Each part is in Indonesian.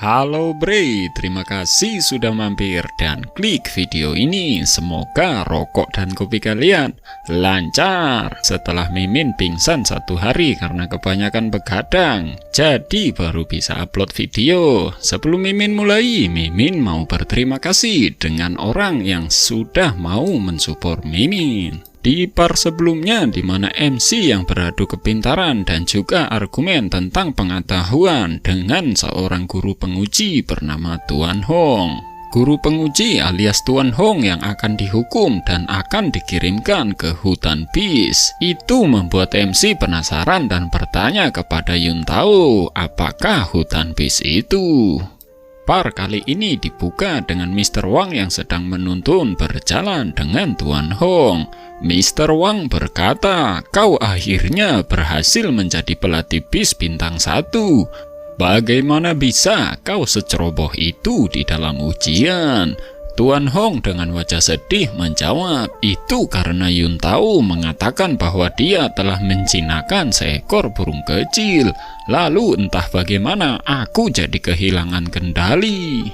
Halo Bre, terima kasih sudah mampir dan klik video ini. Semoga rokok dan kopi kalian lancar. Setelah Mimin pingsan 1 hari karena kebanyakan begadang, jadi baru bisa upload video. Sebelum Mimin mulai, Mimin mau berterima kasih dengan orang yang sudah mau mensupport Mimin. Di part sebelumnya, di mana MC yang beradu kepintaran dan juga argumen tentang pengetahuan dengan seorang guru penguji bernama Tuan Hong. Guru penguji alias Tuan Hong yang akan dihukum dan akan dikirimkan ke hutan bis. Itu membuat MC penasaran dan bertanya kepada Yun Tao, apakah hutan bis itu? Part kali ini dibuka dengan Mr. Wang yang sedang menuntun berjalan dengan Tuan Hong. Mr. Wang berkata, kau akhirnya berhasil menjadi pelatih bis bintang 1. Bagaimana bisa kau seceroboh itu di dalam ujian? Tuan Hong dengan wajah sedih menjawab, itu karena Yun Tao mengatakan bahwa dia telah menjinakkan seekor burung kecil. Lalu entah bagaimana aku jadi kehilangan kendali.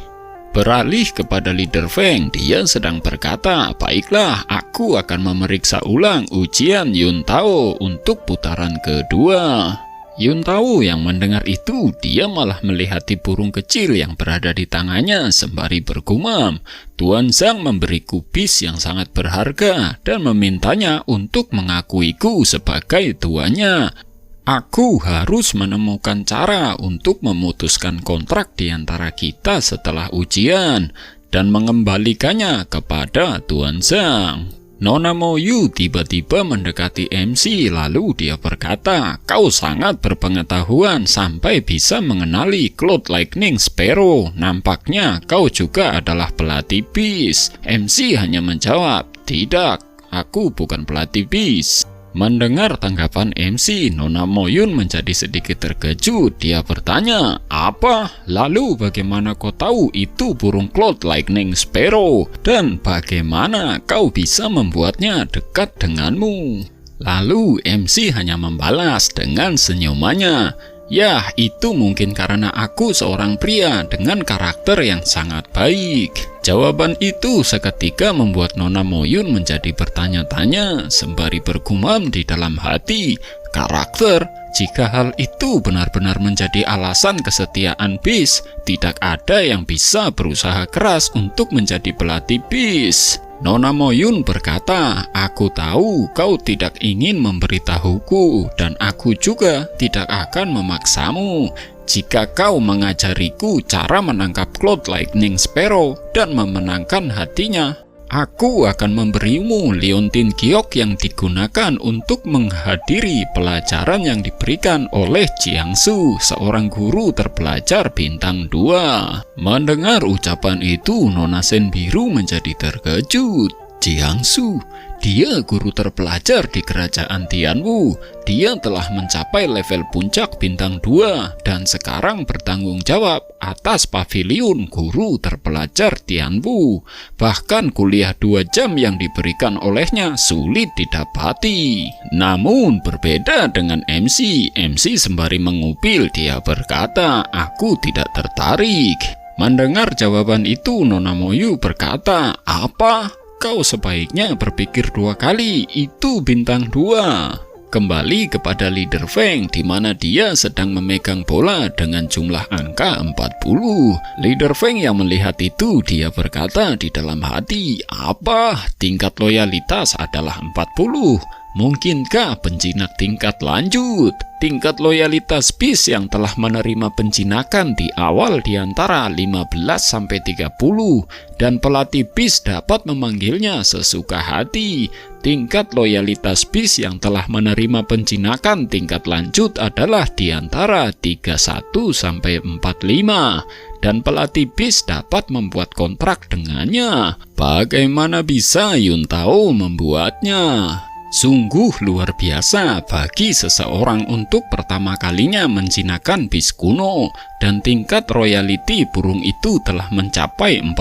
Beralih kepada leader Feng, dia sedang berkata, baiklah, aku akan memeriksa ulang ujian Yun Tao untuk putaran kedua. Yun Tao yang mendengar itu, dia malah melihati burung kecil yang berada di tangannya sembari bergumam. Tuan Zhang memberiku bis yang sangat berharga dan memintanya untuk mengakuiku sebagai tuannya. Aku harus menemukan cara untuk memutuskan kontrak di antara kita setelah ujian dan mengembalikannya kepada Tuan Zhang. Nona Moyu tiba-tiba mendekati MC lalu dia berkata, kau sangat berpengetahuan sampai bisa mengenali Cloud Lightning Sparrow. Nampaknya kau juga adalah pelatih bis. MC hanya menjawab, tidak, aku bukan pelatih bis. Mendengar tanggapan MC, Nona Moyun menjadi sedikit terkejut. Dia bertanya, apa? Lalu bagaimana kau tahu itu burung Cloud Lightning Sparrow? Dan bagaimana kau bisa membuatnya dekat denganmu? Lalu MC hanya membalas dengan senyumannya, ya, itu mungkin karena aku seorang pria dengan karakter yang sangat baik. Jawaban itu seketika membuat Nona Moyun menjadi bertanya-tanya sembari bergumam di dalam hati. Karakter? Jika hal itu benar-benar menjadi alasan kesetiaan bis, tidak ada yang bisa berusaha keras untuk menjadi pelatih bis. Nona Moyun berkata, aku tahu kau tidak ingin memberitahuku dan aku juga tidak akan memaksamu. Jika kau mengajariku cara menangkap Cloud Lightning Sparrow dan memenangkan hatinya, aku akan memberimu liontin giok yang digunakan untuk menghadiri pelajaran yang diberikan oleh Jiangsu, seorang guru terpelajar bintang 2. Mendengar ucapan itu, Nona Sen Biru menjadi terkejut. Jiangsu, dia guru terpelajar di kerajaan Tianwu. Dia telah mencapai level puncak bintang 2 dan sekarang bertanggung jawab atas pavilion guru terpelajar Tianwu. Bahkan kuliah 2 jam yang diberikan olehnya sulit didapati. Namun berbeda dengan MC. MC sembari mengupil, dia berkata, aku tidak tertarik. Mendengar jawaban itu, Nona Moyu berkata, apa? Kau sebaiknya berpikir 2 kali, itu bintang 2. Kembali kepada leader Feng, di mana dia sedang memegang bola dengan jumlah angka 40. Leader Feng yang melihat itu, dia berkata di dalam hati, apa? Tingkat loyalitas adalah 40. Mungkinkah penjinak tingkat lanjut? Tingkat loyalitas bis yang telah menerima penjinakan di awal di antara 15-30 dan pelatih bis dapat memanggilnya sesuka hati. Tingkat loyalitas bis yang telah menerima penjinakan tingkat lanjut adalah di antara 31-45 dan pelatih bis dapat membuat kontrak dengannya. Bagaimana bisa Yun Tao membuatnya? Sungguh luar biasa bagi seseorang untuk pertama kalinya menjinakkan bis kuno. dan tingkat royalty burung itu telah mencapai 40.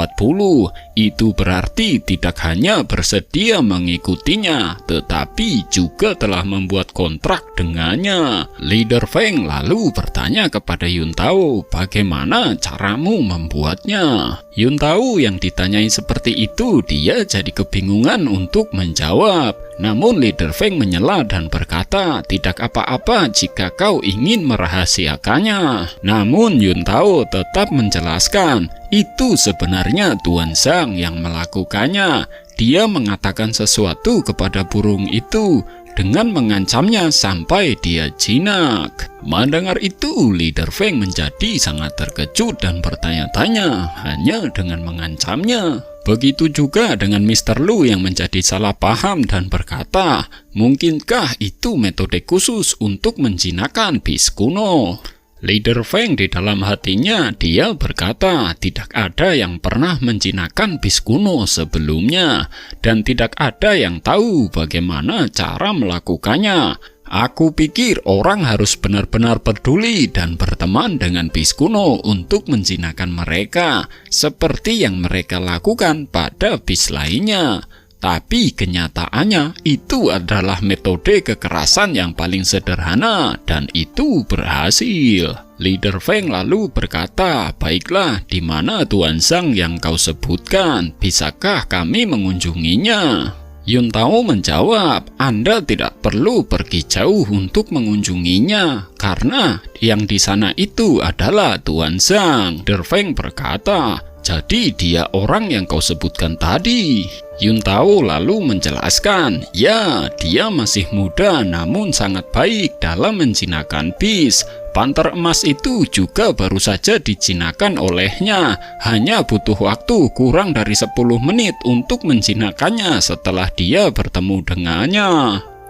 Itu berarti tidak hanya bersedia mengikutinya, tetapi juga telah membuat kontrak dengannya. Leader Feng lalu bertanya kepada Yuntao, bagaimana caramu membuatnya? Yuntao yang ditanyai seperti itu, dia jadi kebingungan untuk menjawab. Namun Leader Feng menyela dan berkata, tidak apa-apa jika kau ingin merahasiakannya. Namun Yuntao tetap menjelaskan, itu sebenarnya Tuan Zhang yang melakukannya. Dia mengatakan sesuatu kepada burung itu dengan mengancamnya sampai dia jinak. Mendengar itu, Leader Feng menjadi sangat terkejut dan bertanya-tanya hanya dengan mengancamnya. Begitu juga dengan Mr. Lu yang menjadi salah paham dan berkata, mungkinkah itu metode khusus untuk menjinakkan bis kuno? Leader Feng di dalam hatinya, dia berkata, tidak ada yang pernah menjinakkan bis kuno sebelumnya, dan tidak ada yang tahu bagaimana cara melakukannya. Aku pikir orang harus benar-benar peduli dan berteman dengan bis kuno untuk menjinakkan mereka, seperti yang mereka lakukan pada bis lainnya. Tapi kenyataannya itu adalah metode kekerasan yang paling sederhana dan itu berhasil. Leader Feng lalu berkata, baiklah, di mana Tuan Zhang yang kau sebutkan? Bisakah kami mengunjunginya? Yuntao menjawab, Anda tidak perlu pergi jauh untuk mengunjunginya, karena yang di sana itu adalah Tuan Zhang. Leader Feng berkata, jadi dia orang yang kau sebutkan tadi. Yuntao lalu menjelaskan, ya, dia masih muda namun sangat baik dalam menjinakkan bis. Panter emas itu juga baru saja dijinakkan olehnya. Hanya butuh waktu kurang dari 10 menit untuk menjinakkannya setelah dia bertemu dengannya.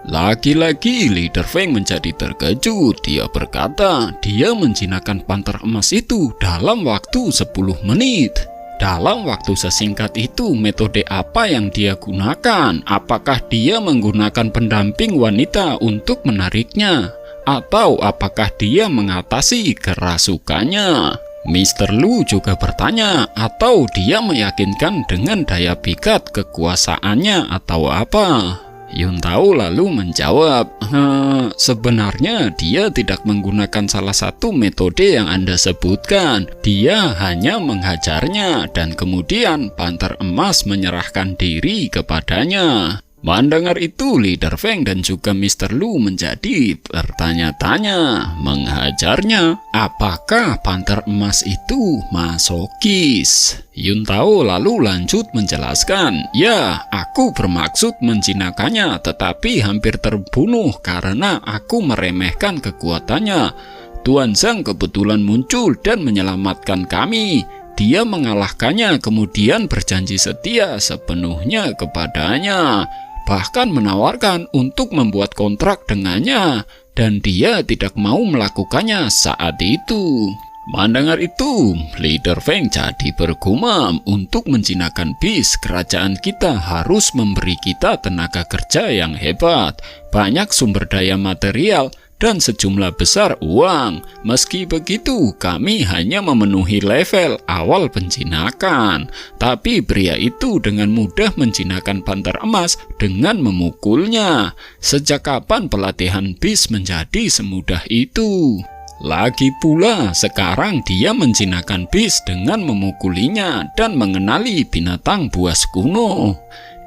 Lagi-lagi Leader Feng menjadi terkejut. Dia berkata, dia menjinakkan panter emas itu dalam waktu 10 menit. Dalam waktu sesingkat itu, metode apa yang dia gunakan? Apakah dia menggunakan pendamping wanita untuk menariknya? Atau apakah dia mengatasi kerasukannya? Mr. Lu juga bertanya, atau dia meyakinkan dengan daya pikat kekuasaannya atau apa? Yuntao lalu menjawab, sebenarnya dia tidak menggunakan salah satu metode yang Anda sebutkan. Dia hanya menghajarnya dan kemudian panter emas menyerahkan diri kepadanya. Mendengar itu, Leader Feng dan juga Mr. Lu menjadi bertanya-tanya, menghajarnya, apakah panter emas itu masokis? Yuntao lalu lanjut menjelaskan, ya, aku bermaksud menjinakkannya, tetapi hampir terbunuh karena aku meremehkan kekuatannya. Tuan Zhang kebetulan muncul dan menyelamatkan kami. Dia mengalahkannya, kemudian berjanji setia sepenuhnya kepadanya. Bahkan menawarkan untuk membuat kontrak dengannya, dan dia tidak mau melakukannya saat itu. Mendengar itu, Leader Feng jadi bergumam, untuk menjinakkan bis, kerajaan kita harus memberi kita tenaga kerja yang hebat, banyak sumber daya material, dan sejumlah besar uang. Meski begitu, kami hanya memenuhi level awal penjinakan. Tapi pria itu dengan mudah menjinakkan panter emas dengan memukulnya. Sejak kapan pelatihan bis menjadi semudah itu? Lagi pula, sekarang dia menjinakkan bis dengan memukulinya dan mengenali binatang buas kuno.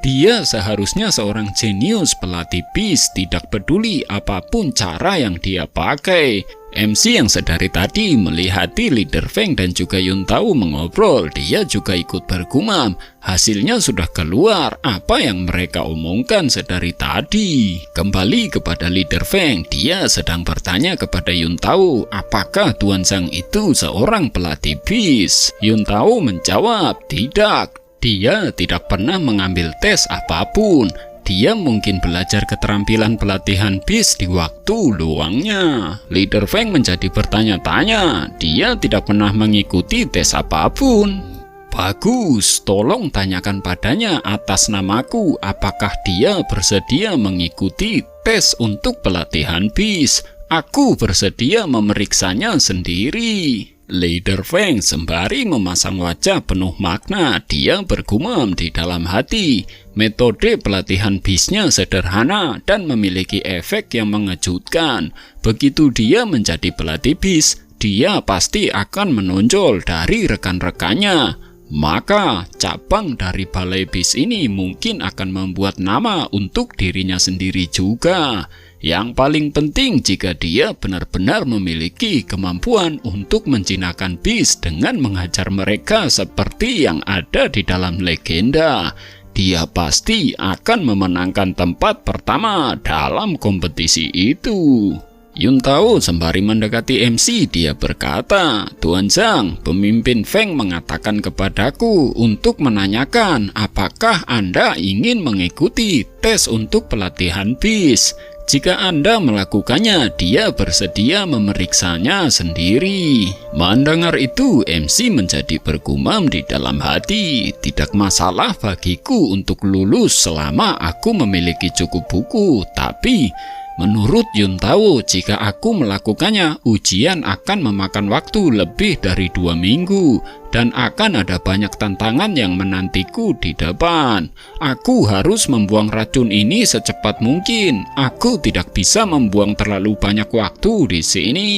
Dia seharusnya seorang jenius pelatih bis, tidak peduli apapun cara yang dia pakai. MC yang sedari tadi melihati Leader Feng dan juga Yuntao mengobrol. Dia juga ikut bergumam. Hasilnya sudah keluar apa yang mereka omongkan sedari tadi. Kembali kepada Leader Feng, dia sedang bertanya kepada Yuntao, apakah Tuan Zhang itu seorang pelatih bis? Yuntao menjawab, tidak. Dia tidak pernah mengambil tes apapun. Dia mungkin belajar keterampilan pelatihan bis di waktu luangnya. Leader Feng menjadi bertanya-tanya. Dia tidak pernah mengikuti tes apapun. Bagus, tolong tanyakan padanya atas namaku, apakah dia bersedia mengikuti tes untuk pelatihan bis. Aku bersedia memeriksanya sendiri. Leader Feng sembari memasang wajah penuh makna, dia bergumam di dalam hati. Metode pelatihan bisnya sederhana dan memiliki efek yang mengejutkan. Begitu dia menjadi pelatih bis, dia pasti akan menonjol dari rekan-rekannya. Maka cabang dari balai bis ini mungkin akan membuat nama untuk dirinya sendiri juga. Yang paling penting jika dia benar-benar memiliki kemampuan untuk menjinakkan bis dengan menghajar mereka seperti yang ada di dalam legenda. Dia pasti akan memenangkan tempat pertama dalam kompetisi itu. Yun Tao sembari mendekati MC, dia berkata, "Tuan Zhang, pemimpin Feng mengatakan kepadaku untuk menanyakan apakah Anda ingin mengikuti tes untuk pelatihan bis. Jika Anda melakukannya, dia bersedia memeriksanya sendiri." Mendengar itu, MC menjadi bergumam di dalam hati, "Tidak masalah bagiku untuk lulus selama aku memiliki cukup buku, tapi menurut Yun Tao, jika aku melakukannya, ujian akan memakan waktu lebih dari 2 minggu dan akan ada banyak tantangan yang menantiku di depan. Aku harus membuang racun ini secepat mungkin. Aku tidak bisa membuang terlalu banyak waktu di sini."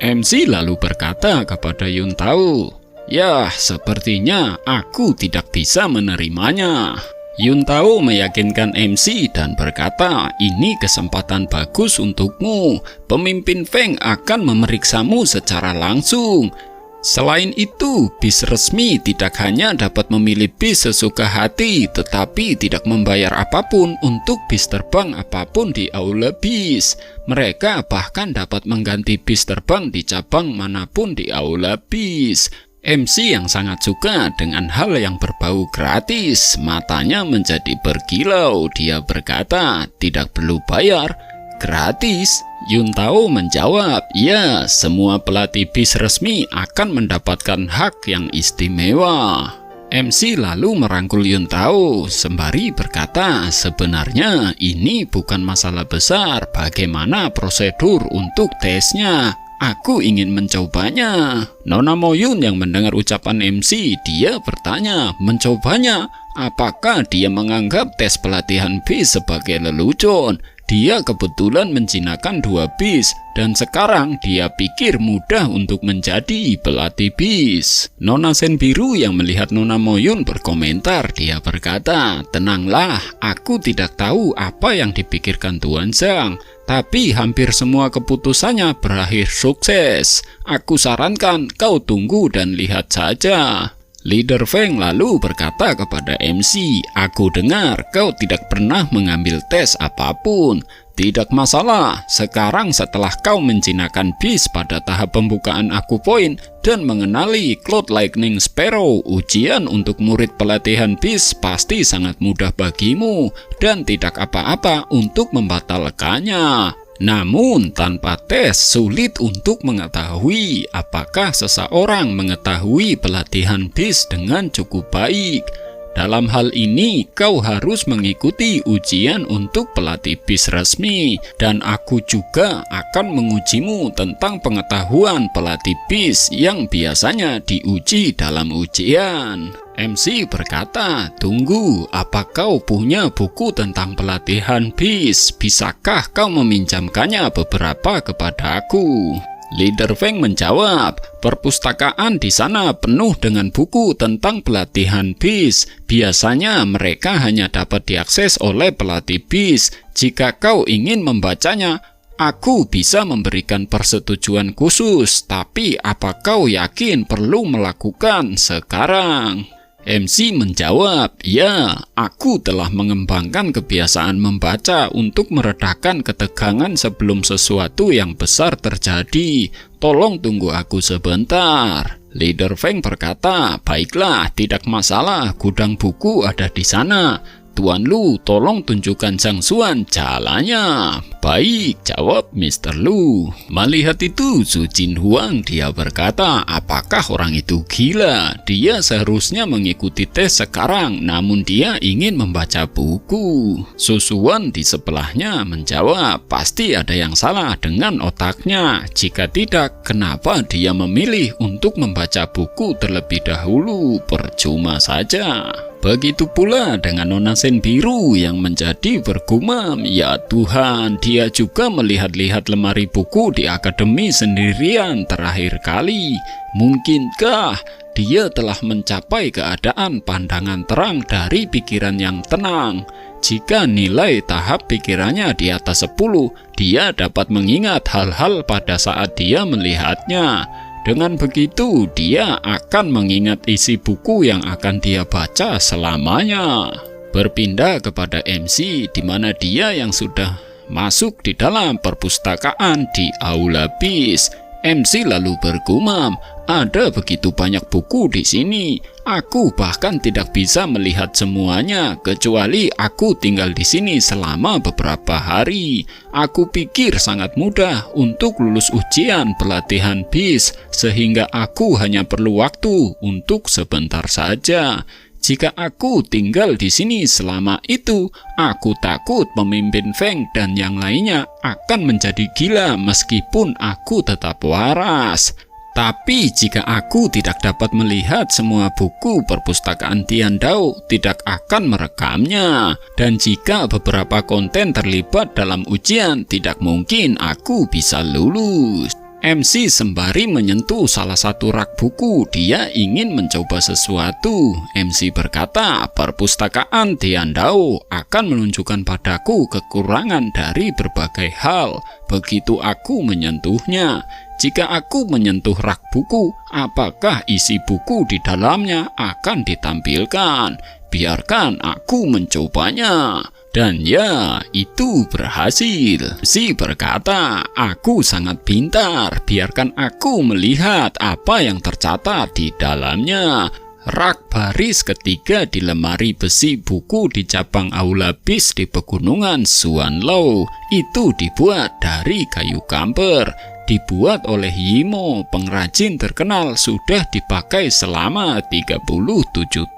MC lalu berkata kepada Yun Tao, "Ya, sepertinya aku tidak bisa menerimanya." Yun Tao meyakinkan MC dan berkata, "Ini kesempatan bagus untukmu. Pemimpin Feng akan memeriksamu secara langsung. Selain itu, bis resmi tidak hanya dapat memilih bis sesuka hati, tetapi tidak membayar apapun untuk bis terbang apapun di aula bis. Mereka bahkan dapat mengganti bis terbang di cabang manapun di aula bis." MC yang sangat suka dengan hal yang berbau gratis, matanya menjadi berkilau. Dia berkata, "Tidak perlu bayar, gratis?" Yun Tao menjawab, "Ya, semua pelatih bis resmi akan mendapatkan hak yang istimewa." MC lalu merangkul Yun Tao sembari berkata, "Sebenarnya ini bukan masalah besar. Bagaimana prosedur untuk tesnya? Aku ingin mencobanya." Nona Moyun yang mendengar ucapan MC, dia bertanya, "Mencobanya? Apakah dia menganggap tes pelatihan bis sebagai lelucon? Dia kebetulan menjinakkan 2 bis dan sekarang dia pikir mudah untuk menjadi pelatih bis." Nona Sen Biru yang melihat Nona Moyun berkomentar, dia berkata, "Tenanglah, aku tidak tahu apa yang dipikirkan Tuan Zhang, tapi hampir semua keputusannya berakhir sukses. Aku sarankan kau tunggu dan lihat saja." Leader Feng lalu berkata kepada MC, "Aku dengar kau tidak pernah mengambil tes apapun. Tidak masalah, sekarang setelah kau menjinakkan bis pada tahap pembukaan aku poin dan mengenali Cloud Lightning Sparrow, ujian untuk murid pelatihan bis pasti sangat mudah bagimu dan tidak apa-apa untuk membatalkannya. Namun tanpa tes sulit untuk mengetahui apakah seseorang mengetahui pelatihan bis dengan cukup baik. Dalam hal ini kau harus mengikuti ujian untuk pelatih bis resmi dan aku juga akan mengujimu tentang pengetahuan pelatih bis yang biasanya diuji dalam ujian." MC berkata, "Tunggu, apa kau punya buku tentang pelatihan bis? Bisakah kau meminjamkannya beberapa kepadaku?" Leader Feng menjawab, "Perpustakaan di sana penuh dengan buku tentang pelatihan bis. Biasanya mereka hanya dapat diakses oleh pelatih bis. Jika kau ingin membacanya, aku bisa memberikan persetujuan khusus. Tapi apa kau yakin perlu melakukan sekarang?" MC menjawab, "Ya, aku telah mengembangkan kebiasaan membaca untuk meredakan ketegangan sebelum sesuatu yang besar terjadi. Tolong tunggu aku sebentar." Leader Feng berkata, "Baiklah, tidak masalah, gudang buku ada di sana. Tuan Lu, tolong tunjukkan Zhang Xuan jalannya. Baik, jawab Mr. Lu. Melihat itu, Zhu Jinhuang dia berkata, apakah orang itu gila? Dia seharusnya mengikuti tes sekarang, namun dia ingin membaca buku. Su Xuan di sebelahnya menjawab, pasti ada yang salah dengan otaknya. Jika tidak, kenapa dia memilih untuk membaca buku terlebih dahulu? Percuma saja. Begitu pula dengan Nona Sen biru yang menjadi bergumam, ya Tuhan, dia juga melihat-lihat lemari buku di akademi sendirian terakhir kali. Mungkinkah dia telah mencapai keadaan pandangan terang dari pikiran yang tenang? Jika nilai tahap pikirannya di atas 10, dia dapat mengingat hal-hal pada saat dia melihatnya. Dengan begitu, dia akan mengingat isi buku yang akan dia baca selamanya. Berpindah kepada MC, di mana dia yang sudah masuk di dalam perpustakaan di Aula BIS. MC lalu bergumam, ada begitu banyak buku di sini. Aku bahkan tidak bisa melihat semuanya, kecuali aku tinggal di sini selama beberapa hari. Aku pikir sangat mudah untuk lulus ujian pelatihan BIS, sehingga aku hanya perlu waktu untuk sebentar saja. Jika aku tinggal di sini selama itu, aku takut pemimpin Feng dan yang lainnya akan menjadi gila meskipun aku tetap waras. Tapi jika aku tidak dapat melihat semua buku perpustakaan Tiandao, tidak akan merekamnya. Dan jika beberapa konten terlibat dalam ujian, tidak mungkin aku bisa lulus. MC sembari menyentuh salah satu rak buku, dia ingin mencoba sesuatu. MC berkata, perpustakaan Tiandao akan menunjukkan padaku kekurangan dari berbagai hal. Begitu aku menyentuhnya, jika aku menyentuh rak buku, apakah isi buku di dalamnya akan ditampilkan? Biarkan aku mencobanya. Dan ya, itu berhasil. Si berkata, aku sangat pintar, biarkan aku melihat apa yang tercatat di dalamnya. Rak baris ketiga di lemari besi buku di cabang Aula BIS di pegunungan Xuanlou itu dibuat dari kayu kamper. Dibuat oleh Yimo, pengrajin terkenal, sudah dipakai selama 37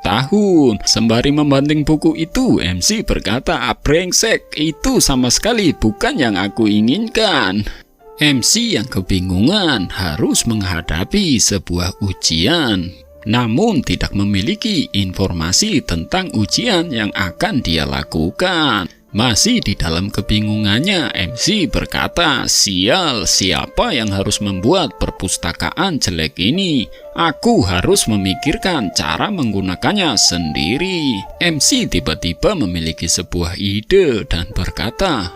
tahun. Sembari membanting buku itu, MC berkata, brengsek, itu sama sekali bukan yang aku inginkan. MC yang kebingungan harus menghadapi sebuah ujian, namun tidak memiliki informasi tentang ujian yang akan dia lakukan. Masih di dalam kebingungannya, MC berkata, sial, siapa yang harus membuat perpustakaan jelek ini? Aku harus memikirkan cara menggunakannya sendiri. MC tiba-tiba memiliki sebuah ide dan berkata,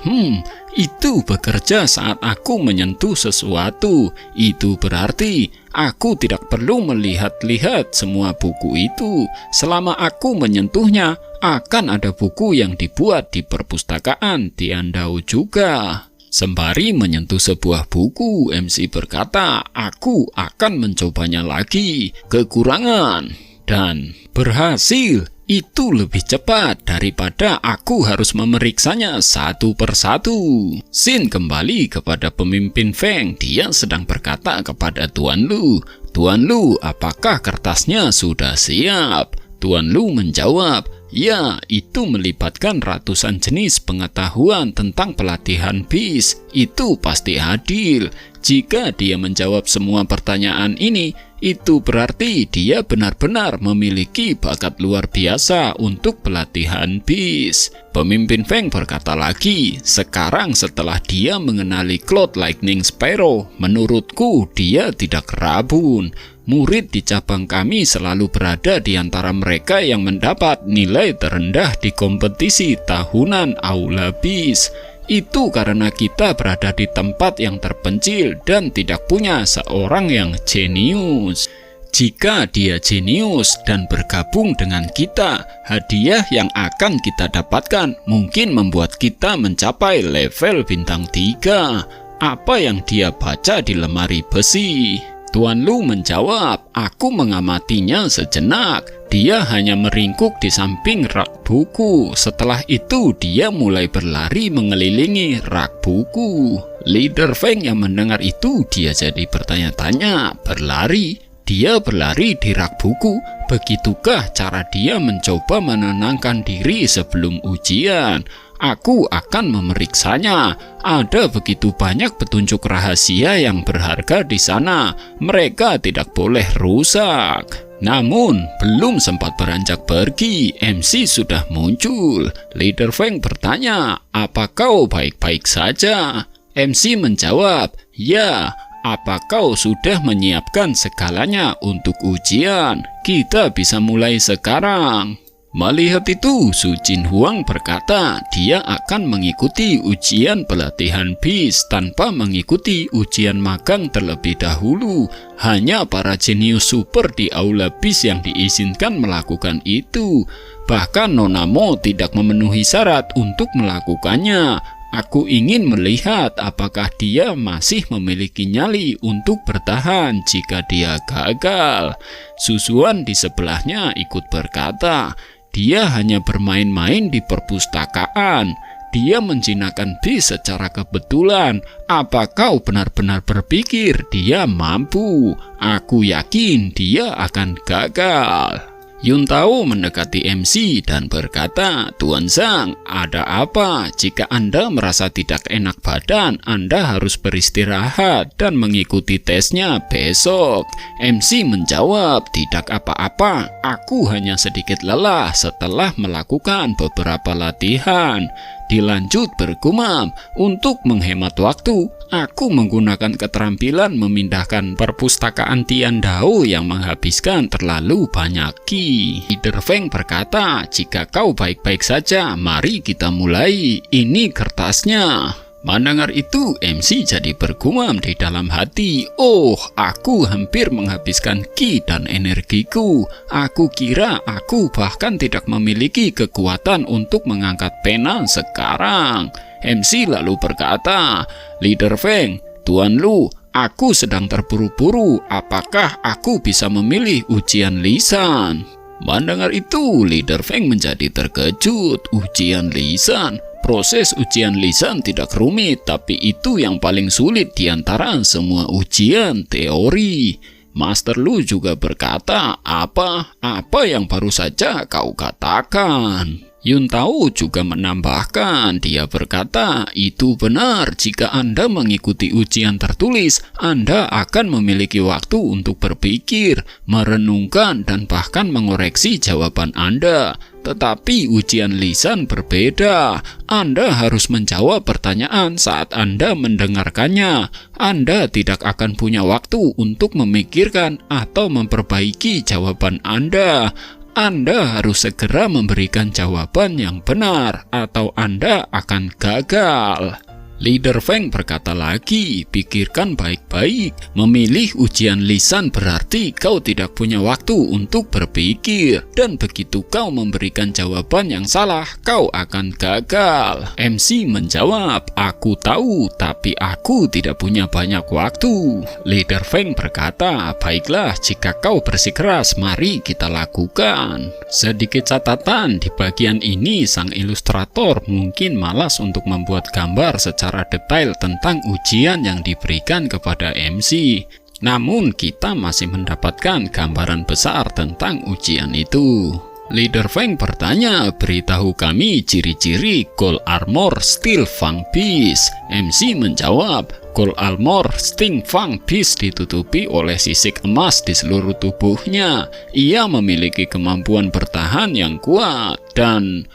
itu bekerja saat aku menyentuh sesuatu. Itu berarti aku tidak perlu melihat-lihat semua buku itu. Selama aku menyentuhnya, akan ada buku yang dibuat di perpustakaan Tiandao juga. Sembari menyentuh sebuah buku, MC berkata, aku akan mencobanya lagi. Kekurangan. Dan berhasil. Itu lebih cepat daripada aku harus memeriksanya satu persatu. Xin kembali kepada pemimpin Feng. Dia sedang berkata kepada Tuan Lu, Tuan Lu, apakah kertasnya sudah siap? Tuan Lu menjawab, ya, itu melibatkan ratusan jenis pengetahuan tentang pelatihan BIS. Itu pasti adil. Jika dia menjawab semua pertanyaan ini, itu berarti dia benar-benar memiliki bakat luar biasa untuk pelatihan BIS. Pemimpin Feng berkata lagi, sekarang setelah dia mengenali Cloud Lightning Sparrow, menurutku dia tidak rabun. Murid di cabang kami selalu berada di antara mereka yang mendapat nilai terendah di kompetisi tahunan Aula BIS. Itu karena kita berada di tempat yang terpencil dan tidak punya seorang yang jenius. Jika dia jenius dan bergabung dengan kita, hadiah yang akan kita dapatkan mungkin membuat kita mencapai level bintang 3. Apa yang dia baca di lemari besi? Tuan Lu menjawab, aku mengamatinya sejenak. Dia hanya meringkuk di samping rak buku. Setelah itu dia mulai berlari mengelilingi rak buku. Leader Feng yang mendengar itu dia jadi bertanya-tanya, berlari? Dia berlari di rak buku. Begitukah cara dia mencoba menenangkan diri sebelum ujian? Aku akan memeriksanya. Ada begitu banyak petunjuk rahasia yang berharga di sana. Mereka tidak boleh rusak. Namun, belum sempat beranjak pergi, MC sudah muncul. Leader Feng bertanya, "Apa kau baik-baik saja?" MC menjawab, "Ya. Apa kau sudah menyiapkan segalanya untuk ujian? Kita bisa mulai sekarang." Melihat itu, Su Jinhuang berkata dia akan mengikuti ujian pelatihan bis tanpa mengikuti ujian magang terlebih dahulu. Hanya para jenius super di aula bis yang diizinkan melakukan itu. Bahkan Nona Mo tidak memenuhi syarat untuk melakukannya. Aku ingin melihat apakah dia masih memiliki nyali untuk bertahan jika dia gagal. Susuan di sebelahnya ikut berkata, dia hanya bermain-main di perpustakaan. Dia menjinakkan bis secara kebetulan. Apa kau benar-benar berpikir dia mampu? Aku yakin dia akan gagal. Yun Tao mendekati MC dan berkata, "Tuan Zhang, ada apa? Jika Anda merasa tidak enak badan, Anda harus beristirahat dan mengikuti tesnya besok." MC menjawab, "Tidak apa-apa, aku hanya sedikit lelah setelah melakukan beberapa latihan." Dilanjut bergumam, "Untuk menghemat waktu, aku menggunakan keterampilan memindahkan perpustakaan Tian Dao yang menghabiskan terlalu banyak ki." Leader Feng berkata, "Jika kau baik-baik saja, mari kita mulai. Ini kertasnya." Mendengar itu, MC jadi bergumam di dalam hati, "Oh, aku hampir menghabiskan ki dan energiku. Aku kira aku bahkan tidak memiliki kekuatan untuk mengangkat pena sekarang." MC lalu berkata, "Leader Feng, Tuan Lu, aku sedang terburu-buru. Apakah aku bisa memilih ujian lisan?" Mendengar itu, Leader Feng menjadi terkejut. Ujian lisan? Proses ujian lisan tidak rumit, tapi itu yang paling sulit di antara semua ujian teori. Master Lu juga berkata, Apa yang baru saja kau katakan?" Yun Tao juga menambahkan, dia berkata, "Itu benar, jika Anda mengikuti ujian tertulis, Anda akan memiliki waktu untuk berpikir, merenungkan, dan bahkan mengoreksi jawaban Anda. Tetapi ujian lisan berbeda. Anda harus menjawab pertanyaan saat Anda mendengarkannya. Anda tidak akan punya waktu untuk memikirkan atau memperbaiki jawaban Anda. Anda harus segera memberikan jawaban yang benar, atau Anda akan gagal." Leader Feng berkata lagi, "Pikirkan baik-baik. Memilih ujian lisan berarti kau tidak punya waktu untuk berpikir. Dan begitu kau memberikan jawaban yang salah, kau akan gagal." MC menjawab, "Aku tahu, tapi aku tidak punya banyak waktu." Leader Feng berkata, "Baiklah, jika kau bersikeras, mari kita lakukan." Sedikit catatan, di bagian ini sang ilustrator mungkin malas untuk membuat gambar secara detail tentang ujian yang diberikan kepada MC. Namun kita masih mendapatkan gambaran besar tentang ujian itu. Leader Feng bertanya, "Beritahu kami ciri-ciri Gold Armor Steel Fang Beast." MC menjawab, Gold Armor Steel Fang Beast ditutupi oleh sisik emas di seluruh tubuhnya. Ia memiliki kemampuan bertahan yang kuat dan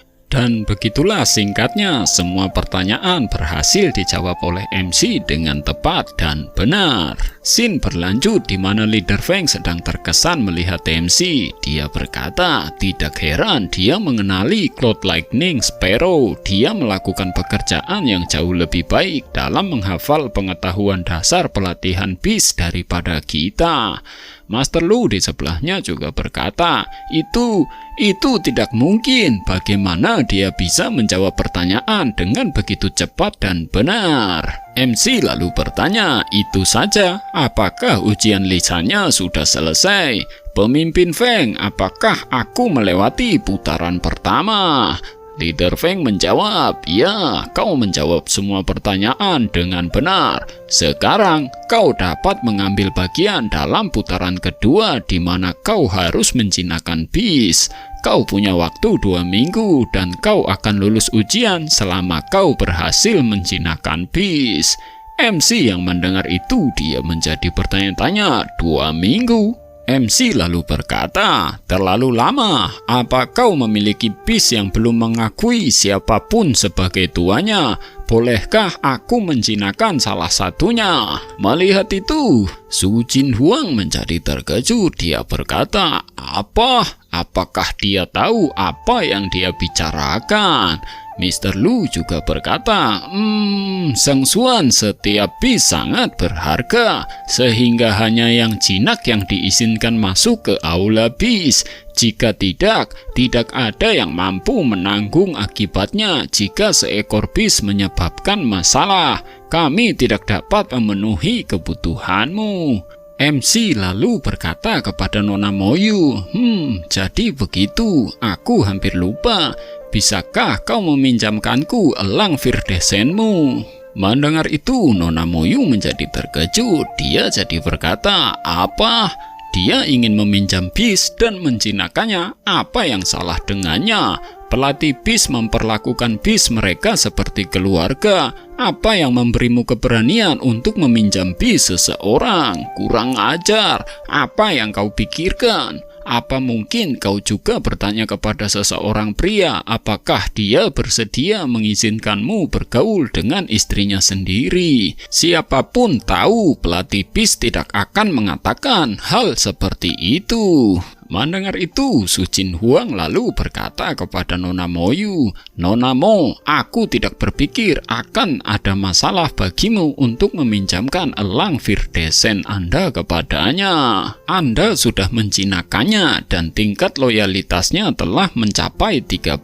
begitulah singkatnya, semua pertanyaan berhasil dijawab oleh MC dengan tepat dan benar. Scene berlanjut di mana Leader Feng sedang terkesan melihat MC. Dia berkata, tidak heran dia mengenali Cloud Lightning Sparrow. Dia melakukan pekerjaan yang jauh lebih baik dalam menghafal pengetahuan dasar pelatihan bis daripada kita. Master Lu di sebelahnya juga berkata, itu tidak mungkin. Bagaimana dia bisa menjawab pertanyaan dengan begitu cepat dan benar? MC lalu bertanya, itu saja, apakah ujian lisannya sudah selesai? Pemimpin Feng, apakah aku melewati putaran pertama? Leader Feng menjawab, ya, kau menjawab semua pertanyaan dengan benar. Sekarang kau dapat mengambil bagian dalam putaran kedua di mana kau harus menjinakkan bis. Kau punya waktu 2 minggu dan kau akan lulus ujian selama kau berhasil menjinakkan bis. MC yang mendengar itu dia menjadi bertanya-tanya, 2 minggu? MC lalu berkata, terlalu lama. Apa kau memiliki bis yang belum mengakui siapapun sebagai tuannya? Bolehkah aku menjinakkan salah satunya? Melihat itu, Su Jinhuang menjadi terkejut. Dia berkata, apakah dia tahu apa yang dia bicarakan? Mr. Lu juga berkata, Sang Xuan, setiap bis sangat berharga, sehingga hanya yang jinak yang diizinkan masuk ke aula bis. Jika tidak ada yang mampu menanggung akibatnya jika seekor bis menyebabkan masalah. Kami tidak dapat memenuhi kebutuhanmu. MC lalu berkata kepada Nona Moyu, jadi begitu, aku hampir lupa. Bisakah kau meminjamkanku elang virdesenmu? Mendengar itu, Nona Moyu menjadi terkejut. Dia jadi berkata, apa? Dia ingin meminjam bis dan menjinakkannya. Apa yang salah dengannya? Pelatih bis memperlakukan bis mereka seperti keluarga. Apa yang memberimu keberanian untuk meminjam bis seseorang? Kurang ajar. Apa yang kau pikirkan? Apa mungkin kau juga bertanya kepada seseorang pria apakah dia bersedia mengizinkanmu bergaul dengan istrinya sendiri? Siapapun tahu pelatih bis tidak akan mengatakan hal seperti itu. Mendengar itu, Su Jinhuang lalu berkata kepada Nona Moyu, Nona Mo, aku tidak berpikir akan ada masalah bagimu untuk meminjamkan elang virdesen Anda kepadanya. Anda sudah menjinakkannya dan tingkat loyalitasnya telah mencapai 30.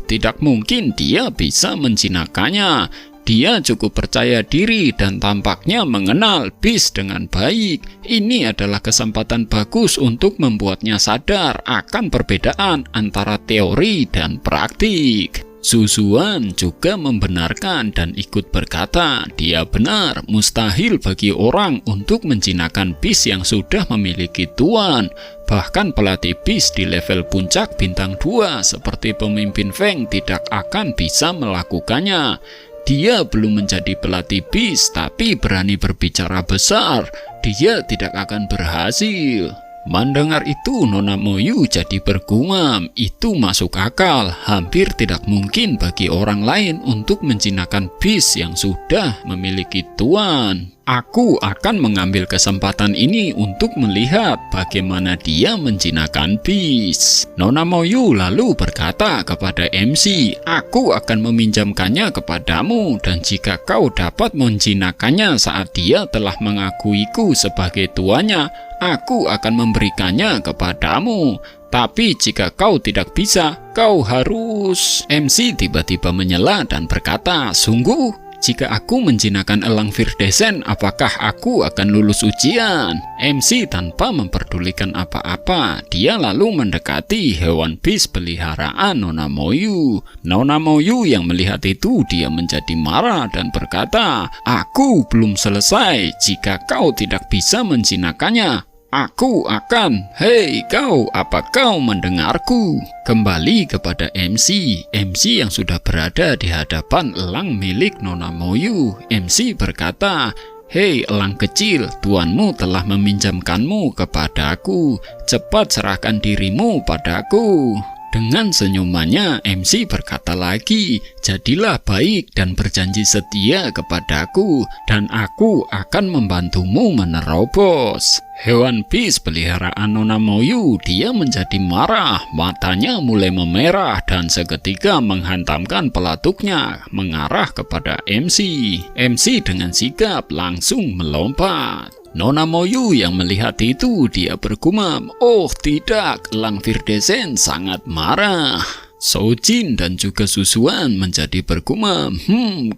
Tidak mungkin dia bisa menjinakkannya. Dia cukup percaya diri dan tampaknya mengenal bis dengan baik. Ini adalah kesempatan bagus untuk membuatnya sadar akan perbedaan antara teori dan praktik. Su Xuan juga membenarkan dan ikut berkata, dia benar, mustahil bagi orang untuk menjinakkan bis yang sudah memiliki tuan. Bahkan pelatih bis di level puncak bintang 2 seperti pemimpin Feng tidak akan bisa melakukannya. Dia belum menjadi pelatih bis, tapi berani berbicara besar. Dia tidak akan berhasil. Mendengar itu, Nona Moyu jadi bergumam. Itu masuk akal. Hampir tidak mungkin bagi orang lain untuk menjinakkan bis yang sudah memiliki tuan. Aku akan mengambil kesempatan ini untuk melihat bagaimana dia menjinakkan bis. Nona Moyu lalu berkata kepada MC, aku akan meminjamkannya kepadamu dan jika kau dapat menjinakkannya saat dia telah mengakuiku sebagai tuannya, aku akan memberikannya kepadamu. Tapi jika kau tidak bisa, kau harus... MC tiba-tiba menyela dan berkata, sungguh? Jika aku menjinakkan elang virdesen, apakah aku akan lulus ujian? MC tanpa memperdulikan apa-apa, dia lalu mendekati hewan bis peliharaan Nona Moyu. Nona Moyu yang melihat itu, dia menjadi marah dan berkata, aku belum selesai. Jika kau tidak bisa menjinakkannya, aku akan... Hei kau, apa kau mendengarku? Kembali kepada MC. MC yang sudah berada di hadapan elang milik Nona Moyu. MC berkata, hei elang kecil, tuanmu telah meminjamkanmu kepadaku. Cepat serahkan dirimu padaku. Dengan senyumannya, MC berkata lagi, jadilah baik dan berjanji setia kepadaku, dan aku akan membantumu menerobos. Hewan bis peliharaan Nona Moyu, dia menjadi marah, matanya mulai memerah dan seketika menghantamkan pelatuknya mengarah kepada MC. MC dengan sigap langsung melompat. Nona Moyu yang melihat itu, dia bergumam, "Oh tidak, Elang Virdesen sangat marah." Sojin dan juga Susuan menjadi bergumam,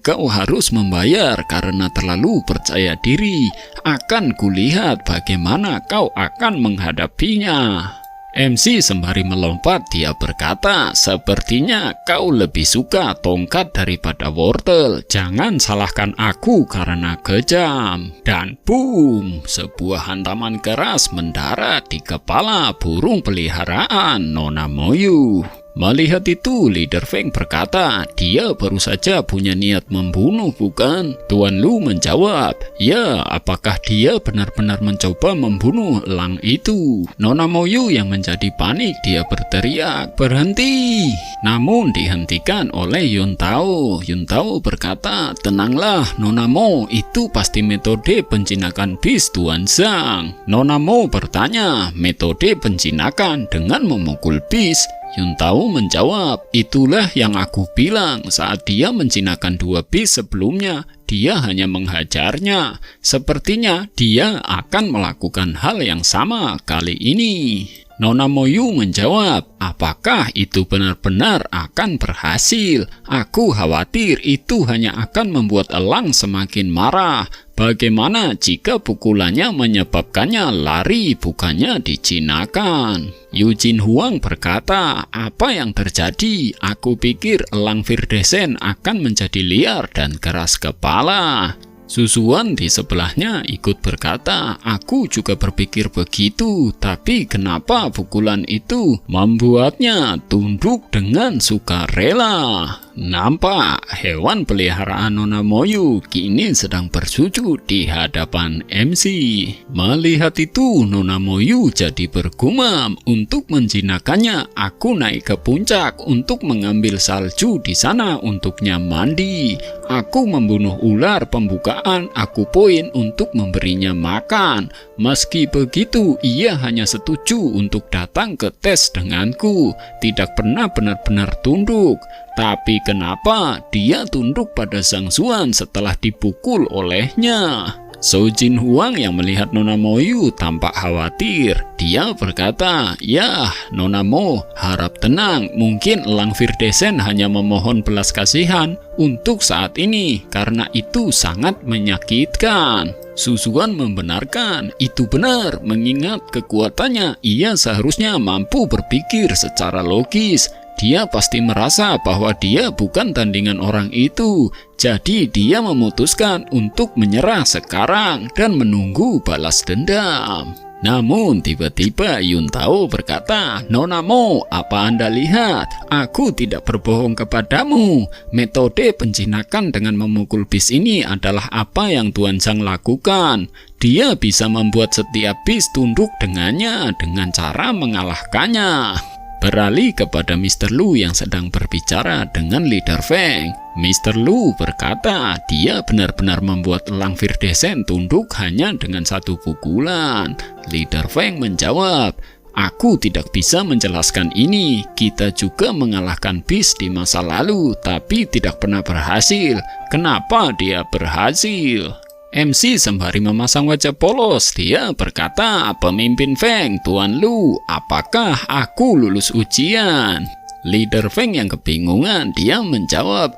kau harus membayar karena terlalu percaya diri. Akan kulihat bagaimana kau akan menghadapinya." MC sembari melompat, dia berkata, "Sepertinya kau lebih suka tongkat daripada wortel. Jangan salahkan aku karena kejam." Dan boom, sebuah hantaman keras mendarat di kepala burung peliharaan Nona Moyu. Melihat itu, Leader Feng berkata, "Dia baru saja punya niat membunuh, bukan?" Tuan Lu menjawab, "Ya, apakah dia benar-benar mencoba membunuh elang itu?" Nona Moyu yang menjadi panik, dia berteriak, "Berhenti!" Namun dihentikan oleh Yun Tao. Yun Tao berkata, "Tenanglah, Nona Mo, itu pasti metode penjinakan bis Tuan Zhang." Nona Mo bertanya, "Metode penjinakan dengan memukul bis?" Yun Tao menjawab, "Itulah yang aku bilang saat dia menjinakkan 2 bis sebelumnya. Dia hanya menghajarnya. Sepertinya dia akan melakukan hal yang sama kali ini." Nona Moyu menjawab, "Apakah itu benar-benar akan berhasil? Aku khawatir itu hanya akan membuat elang semakin marah. Bagaimana jika pukulannya menyebabkannya lari bukannya dijinakan?" Eugene Huang berkata, "Apa yang terjadi? Aku pikir elang Virdesen akan menjadi liar dan keras kepala." Susuan di sebelahnya ikut berkata, "Aku juga berpikir begitu, tapi kenapa pukulan itu membuatnya tunduk dengan sukarela?" Nampak hewan peliharaan Nona Moyu kini sedang bersujud di hadapan MC. Melihat itu, Nona Moyu jadi bergumam, "Untuk menjinakannya, aku naik ke puncak untuk mengambil salju di sana untuknya mandi. Aku membunuh ular pembukaan, aku poin untuk memberinya makan. Meski begitu, ia hanya setuju untuk datang ke tes denganku, tidak pernah benar-benar tunduk. Tapi kenapa dia tunduk pada Zhang Xuan setelah dipukul olehnya?" Sojin Huang yang melihat Nona Moyu tampak khawatir. Dia berkata, "Ya, Nona Mo, harap tenang. Mungkin elang Virdesen hanya memohon belas kasihan untuk saat ini, karena itu sangat menyakitkan." Susuan membenarkan, "Itu benar, mengingat kekuatannya, ia seharusnya mampu berpikir secara logis. Dia pasti merasa bahwa dia bukan tandingan orang itu, jadi dia memutuskan untuk menyerah sekarang dan menunggu balas dendam." Namun tiba-tiba Yun Tao berkata, "Nona Mo, apa Anda lihat? Aku tidak berbohong kepadamu. Metode penjinakan dengan memukul bis ini adalah apa yang Tuan Zhang lakukan. Dia bisa membuat setiap bis tunduk dengannya dengan cara mengalahkannya." Beralih kepada Mr. Lu yang sedang berbicara dengan Leader Feng. Mr. Lu berkata, dia benar-benar membuat elang Virdesen tunduk hanya dengan 1 pukulan. Leader Feng menjawab, "Aku tidak bisa menjelaskan ini. Kita juga mengalahkan bis di masa lalu, tapi tidak pernah berhasil. Kenapa dia berhasil?" MC sembari memasang wajah polos, dia berkata, "Pemimpin Feng, Tuan Lu, apakah aku lulus ujian?" Leader Feng yang kebingungan, dia menjawab,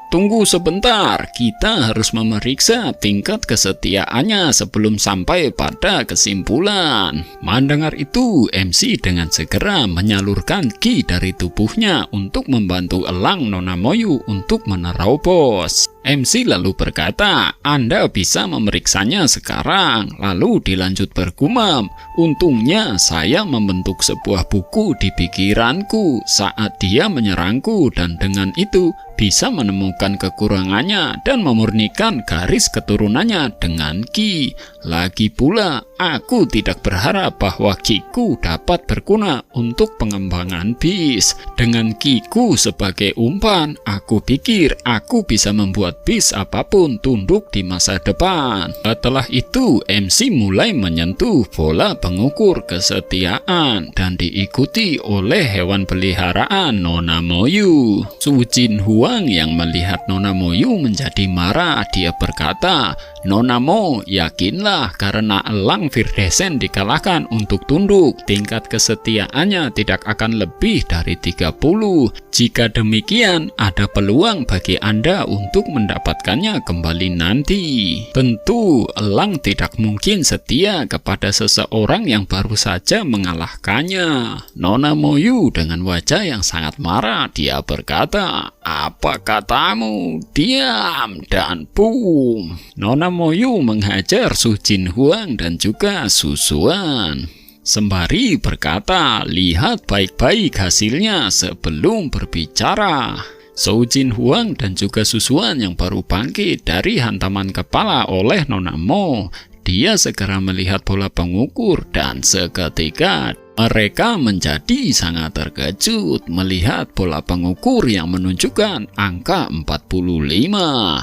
tunggu sebentar, kita harus memeriksa tingkat kesetiaannya sebelum sampai pada kesimpulan." Mendengar itu, MC dengan segera menyalurkan ki dari tubuhnya untuk membantu elang Nona Moyu untuk menerobos. MC lalu berkata, "Anda bisa memeriksanya sekarang." Lalu dilanjut bergumam, "Untungnya saya membentuk sebuah buku di pikiranku saat dia menyerangku, dan dengan itu bisa menemukan kekurangannya dan memurnikan garis keturunannya dengan ki. Lagi pula, aku tidak berharap bahwa kiku dapat berguna untuk pengembangan bis. Dengan kiku sebagai umpan, aku pikir aku bisa membuat bis apapun tunduk di masa depan." Setelah itu, MC mulai menyentuh bola pengukur kesetiaan dan diikuti oleh hewan peliharaan Nona Moyu. Sujin Huang Huang yang melihat Nona Moyu menjadi marah. Dia berkata, "Nona Mo, yakinlah karena elang Virdesen dikalahkan untuk tunduk, tingkat kesetiaannya tidak akan lebih dari 30. Jika demikian, ada peluang bagi Anda untuk mendapatkannya kembali nanti. Tentu, elang tidak mungkin setia kepada seseorang yang baru saja mengalahkannya." Nona Moyu dengan wajah yang sangat marah, dia berkata, "Apa katamu? Diam dan boom!" Nona Moyu menghajar Su Jin Huang dan juga Su Xuan. Sembari berkata, "Lihat baik-baik hasilnya sebelum berbicara." Su Jin Huang dan juga Su Xuan yang baru bangkit dari hantaman kepala oleh Nona Mo, dia segera melihat bola pengukur dan seketika mereka menjadi sangat terkejut melihat bola pengukur yang menunjukkan angka 45.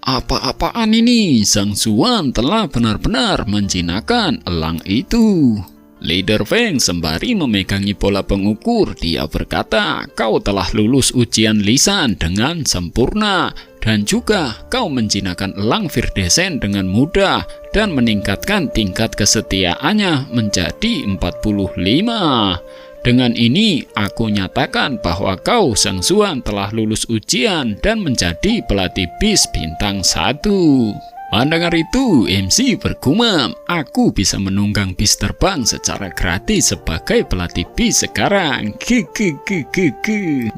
Apa-apaan ini? Zhang Xuan telah benar-benar menjinakkan elang itu. Leader Feng sembari memegangi bola pengukur, dia berkata, "Kau telah lulus ujian lisan dengan sempurna, dan juga kau menjinakkan elang Virdesen dengan mudah dan meningkatkan tingkat kesetiaannya menjadi 45. Dengan ini, aku nyatakan bahwa kau, Zhang Xuan, telah lulus ujian dan menjadi pelatih bis bintang 1. Mendengar itu, MC bergumam, "Aku bisa menunggang bis terbang secara gratis sebagai pelatih bis sekarang."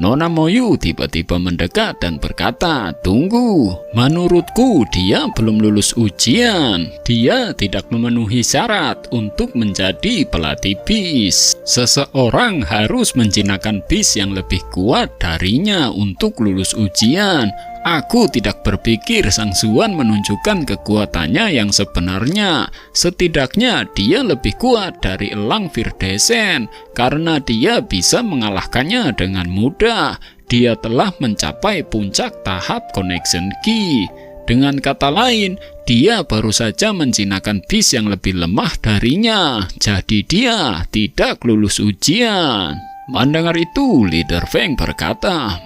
Nona Moyu tiba-tiba mendekat dan berkata, "Tunggu, menurutku dia belum lulus ujian. Dia tidak memenuhi syarat untuk menjadi pelatih bis. Seseorang harus menjinakkan bis yang lebih kuat darinya untuk lulus ujian. Aku tidak berpikir Zhang Xuan menunjukkan kekuatannya yang sebenarnya. Setidaknya dia lebih kuat dari elang Virdesen karena dia bisa mengalahkannya dengan mudah. Dia telah mencapai puncak tahap Connection Key. Dengan kata lain, dia baru saja menjinakkan bis yang lebih lemah darinya. Jadi dia tidak lulus ujian." Mendengar itu, Leader Feng berkata,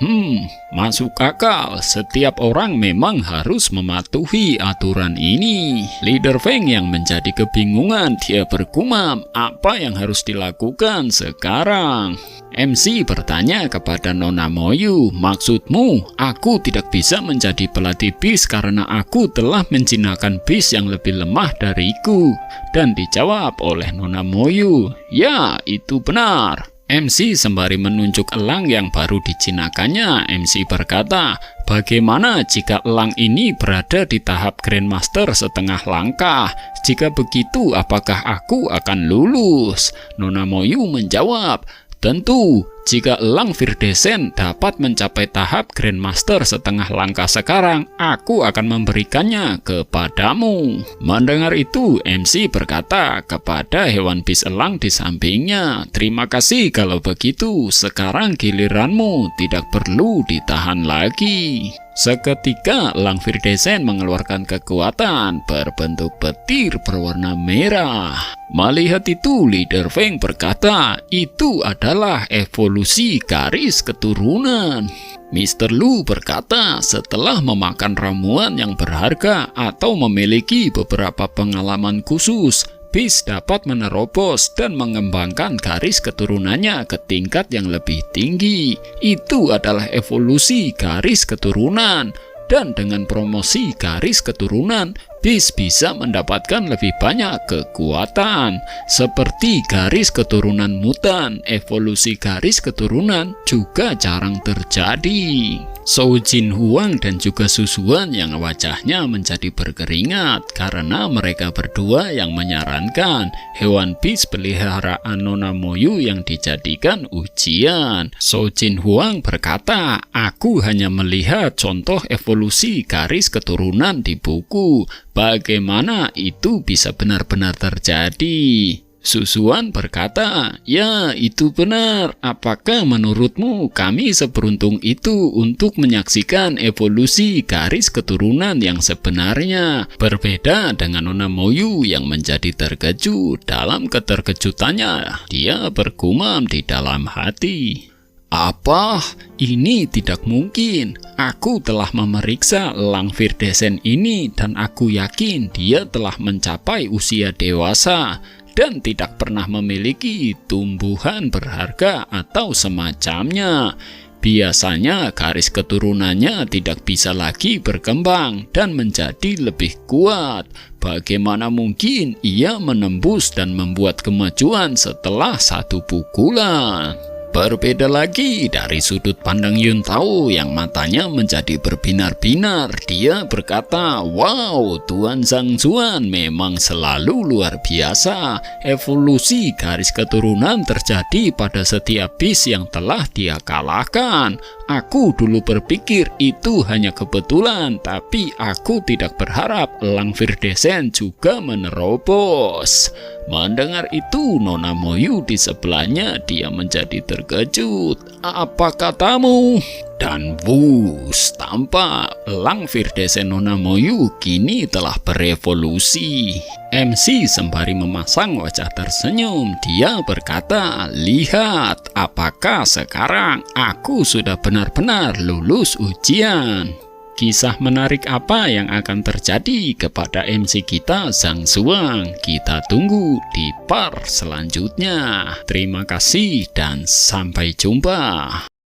masuk akal, setiap orang memang harus mematuhi aturan ini." Leader Feng yang menjadi kebingungan, dia bergumam, "Apa yang harus dilakukan sekarang?" MC bertanya kepada Nona Moyu, "Maksudmu, aku tidak bisa menjadi pelatih bis karena aku telah menjinakkan bis yang lebih lemah dariku?" Dan dijawab oleh Nona Moyu, "Ya, itu benar." MC sembari menunjuk elang yang baru dijinakannya, MC berkata, "Bagaimana jika elang ini berada di tahap Grandmaster setengah langkah? Jika begitu, apakah aku akan lulus?" Nona Moyu menjawab, "Tentu, jika elang Virdesen dapat mencapai tahap Grandmaster setengah langkah sekarang, aku akan memberikannya kepadamu." Mendengar itu, MC berkata kepada hewan bis elang di sampingnya, "Terima kasih kalau begitu, sekarang giliranmu, tidak perlu ditahan lagi." Seketika elang Virdesen mengeluarkan kekuatan berbentuk petir berwarna merah. Melihat itu, Leader Feng berkata, "Itu adalah evolusi garis keturunan." Mr. Lu berkata, "Setelah memakan ramuan yang berharga atau memiliki beberapa pengalaman khusus, bis dapat menerobos dan mengembangkan garis keturunannya ke tingkat yang lebih tinggi. Itu adalah evolusi garis keturunan. Dan dengan promosi garis keturunan, bis bisa mendapatkan lebih banyak kekuatan. Seperti garis keturunan mutan, evolusi garis keturunan juga jarang terjadi." Su Jin Huang dan juga Su Xuan yang wajahnya menjadi berkeringat karena mereka berdua yang menyarankan hewan bis peliharaan Nona Moyu yang dijadikan ujian. Su Jin Huang berkata, "Aku hanya melihat contoh evolusi garis keturunan di buku. Bagaimana itu bisa benar-benar terjadi?" Su Xuan berkata, "Ya, itu benar. Apakah menurutmu kami seberuntung itu untuk menyaksikan evolusi garis keturunan yang sebenarnya?" Berbeda dengan Nona Moyu yang menjadi terkejut. Dalam keterkejutannya, dia bergumam di dalam hati, Apa? Ini tidak mungkin. Aku telah memeriksa Elang Virdesen ini dan aku yakin dia telah mencapai usia dewasa dan tidak pernah memiliki tumbuhan berharga atau semacamnya. Biasanya garis keturunannya tidak bisa lagi berkembang dan menjadi lebih kuat. Bagaimana mungkin ia menembus dan membuat kemajuan setelah 1 pukulan? Berbeda lagi dari sudut pandang Yuntao yang matanya menjadi berbinar-binar. Dia berkata, "Wow, Tuan Zhang Zuan memang selalu luar biasa. Evolusi garis keturunan terjadi pada setiap bis yang telah dia kalahkan. Aku dulu berpikir itu hanya kebetulan, tapi aku tidak berharap Elang Virdesen juga menerobos." Mendengar itu, Nona Moyu di sebelahnya dia menjadi terkejut. "Apa katamu?" Dan wus, tampak Elang Virdesen Nona Moyu kini telah berevolusi. MC sembari memasang wajah tersenyum, dia berkata, "Lihat, apakah sekarang aku sudah benar-benar lulus ujian?" Kisah menarik apa yang akan terjadi kepada MC kita Zhang Zuang? Kita tunggu di part selanjutnya. Terima kasih dan sampai jumpa.